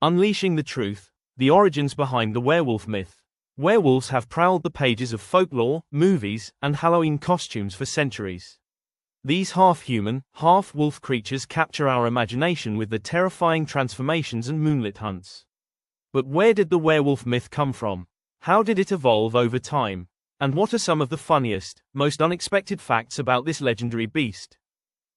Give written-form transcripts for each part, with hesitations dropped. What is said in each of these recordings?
Unleashing the truth, the origins behind the werewolf myth. Werewolves have prowled the pages of folklore, movies, and Halloween costumes for centuries. These half-human, half-wolf creatures capture our imagination with their terrifying transformations and moonlit hunts. But where did the werewolf myth come from? How did it evolve over time? And what are some of the funniest, most unexpected facts about this legendary beast?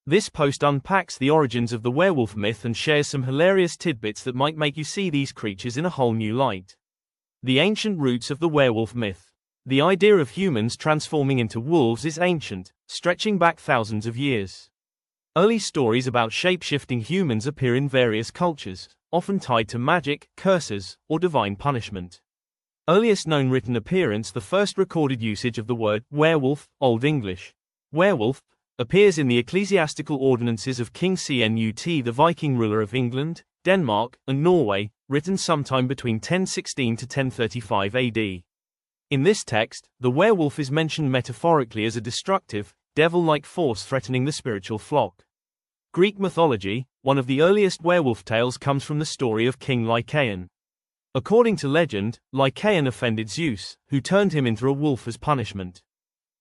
This post unpacks the origins of the werewolf myth and shares some hilarious tidbits that might make you see these creatures in a whole new light. The ancient roots of the werewolf myth. The idea of humans transforming into wolves is ancient, stretching back thousands of years. Early stories about shape-shifting humans appear in various cultures, often tied to magic, curses, or divine punishment. Earliest known written appearance, the first recorded usage of the word werewolf, Old English werewolf, appears in the ecclesiastical ordinances of King Cnut, the Viking ruler of England, Denmark, and Norway, written sometime between 1016 to 1035 AD. In this text, the werewolf is mentioned metaphorically as a destructive, devil-like force threatening the spiritual flock. Greek mythology, one of the earliest werewolf tales comes from the story of King Lycaon. According to legend, Lycaon offended Zeus, who turned him into a wolf as punishment.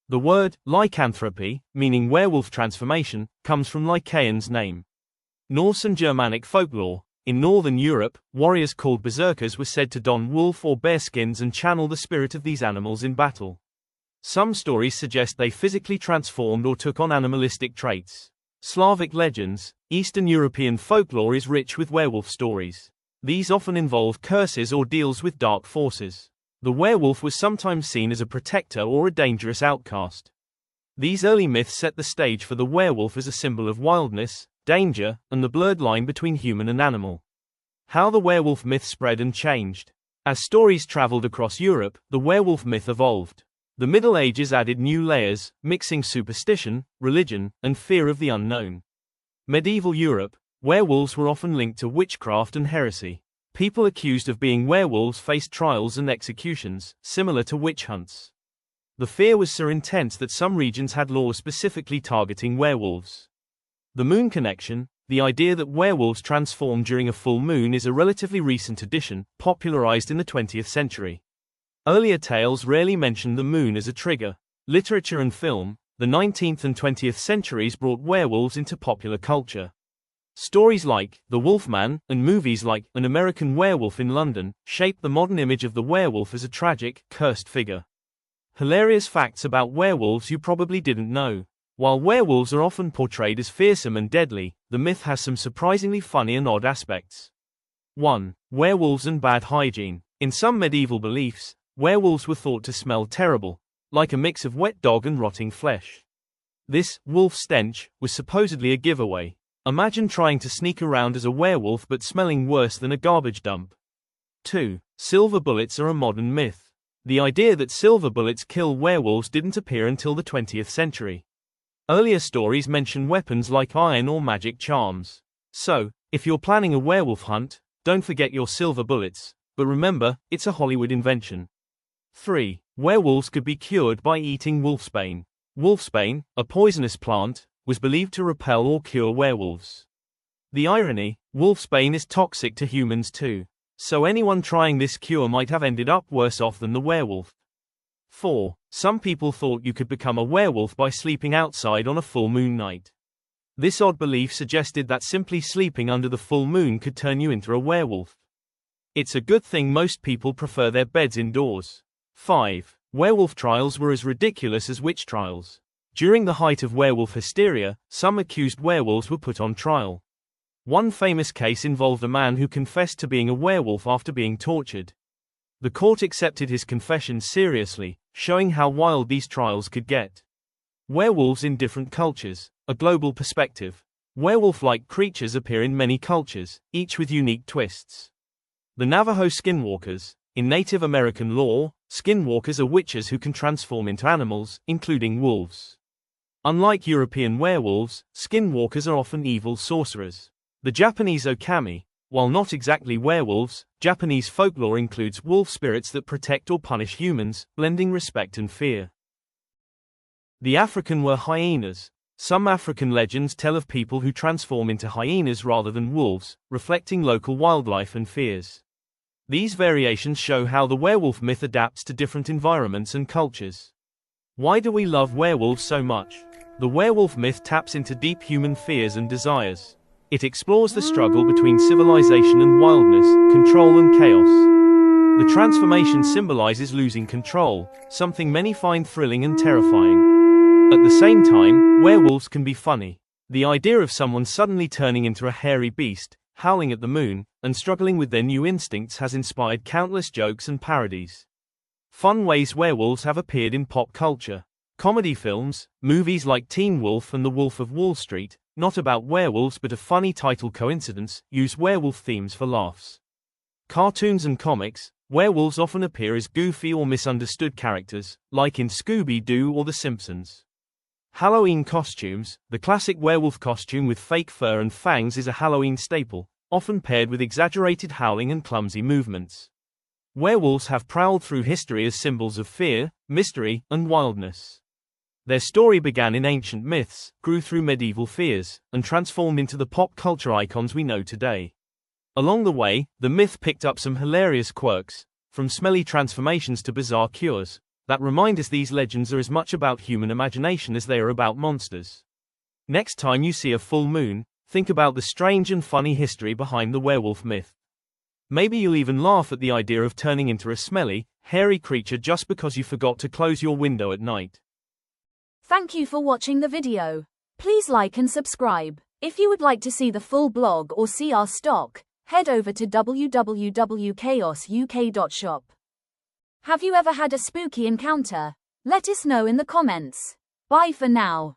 The word, lycanthropy, meaning werewolf transformation, comes from Lycaon's name. Norse and Germanic folklore. In Northern Europe, warriors called berserkers were said to don wolf or bear skins and channel the spirit of these animals in battle. Some stories suggest they physically transformed or took on animalistic traits. Slavic legends. Eastern European folklore is rich with werewolf stories. These often involve curses or deals with dark forces. The werewolf was sometimes seen as a protector or a dangerous outcast. These early myths set the stage for the werewolf as a symbol of wildness, danger, and the blurred line between human and animal. How the werewolf myth spread and changed. As stories traveled across Europe, the werewolf myth evolved. The Middle Ages added new layers, mixing superstition, religion, and fear of the unknown. Medieval Europe. Werewolves were often linked to witchcraft and heresy. People accused of being werewolves faced trials and executions, similar to witch hunts. The fear was so intense that some regions had laws specifically targeting werewolves. The moon connection. The idea that werewolves transform during a full moon is a relatively recent addition, popularized in the 20th century. Earlier tales rarely mentioned the moon as a trigger. Literature and film. The 19th and 20th centuries brought werewolves into popular culture. Stories like The Wolfman and movies like An American Werewolf in London shaped the modern image of the werewolf as a tragic, cursed figure. Hilarious facts about werewolves you probably didn't know. While werewolves are often portrayed as fearsome and deadly, the myth has some surprisingly funny and odd aspects. 1. Werewolves and bad hygiene. In some medieval beliefs, werewolves were thought to smell terrible, like a mix of wet dog and rotting flesh. This wolf stench was supposedly a giveaway. Imagine trying to sneak around as a werewolf but smelling worse than a garbage dump. 2. Silver bullets are a modern myth. The idea that silver bullets kill werewolves didn't appear until the 20th century. Earlier stories mention weapons like iron or magic charms. So, if you're planning a werewolf hunt, don't forget your silver bullets, but remember, it's a Hollywood invention. 3. Werewolves could be cured by eating wolfsbane. Wolfsbane, a poisonous plant, was believed to repel or cure werewolves. The irony, wolfsbane is toxic to humans too. So anyone trying this cure might have ended up worse off than the werewolf. 4. Some people thought you could become a werewolf by sleeping outside on a full moon night. This odd belief suggested that simply sleeping under the full moon could turn you into a werewolf. It's a good thing most people prefer their beds indoors. 5. Werewolf trials were as ridiculous as witch trials. During the height of werewolf hysteria, some accused werewolves were put on trial. One famous case involved a man who confessed to being a werewolf after being tortured. The court accepted his confession seriously, showing how wild these trials could get. Werewolves in different cultures. A global perspective. Werewolf-like creatures appear in many cultures, each with unique twists. The Navajo skinwalkers. In Native American lore, skinwalkers are witches who can transform into animals, including wolves. Unlike European werewolves, skinwalkers are often evil sorcerers. The Japanese okami. While not exactly werewolves, Japanese folklore includes wolf spirits that protect or punish humans, blending respect and fear. The African were hyenas. Some African legends tell of people who transform into hyenas rather than wolves, reflecting local wildlife and fears. These variations show how the werewolf myth adapts to different environments and cultures. Why do we love werewolves so much? The werewolf myth taps into deep human fears and desires. It explores the struggle between civilization and wildness, control and chaos. The transformation symbolizes losing control, something many find thrilling and terrifying. At the same time, werewolves can be funny. The idea of someone suddenly turning into a hairy beast, howling at the moon, and struggling with their new instincts has inspired countless jokes and parodies. Fun ways werewolves have appeared in pop culture. Comedy films, movies like Teen Wolf and The Wolf of Wall Street, not about werewolves but a funny title coincidence, use werewolf themes for laughs. Cartoons and comics, werewolves often appear as goofy or misunderstood characters, like in Scooby-Doo or The Simpsons. Halloween costumes, the classic werewolf costume with fake fur and fangs is a Halloween staple, often paired with exaggerated howling and clumsy movements. Werewolves have prowled through history as symbols of fear, mystery, and wildness. Their story began in ancient myths, grew through medieval fears, and transformed into the pop culture icons we know today. Along the way, the myth picked up some hilarious quirks, from smelly transformations to bizarre cures, that remind us these legends are as much about human imagination as they are about monsters. Next time you see a full moon, think about the strange and funny history behind the werewolf myth. Maybe you'll even laugh at the idea of turning into a smelly, hairy creature just because you forgot to close your window at night. Thank you for watching the video. Please like and subscribe. If you would like to see the full blog or see our stock, head over to www.chaosuk.shop. Have you ever had a spooky encounter? Let us know in the comments. Bye for now.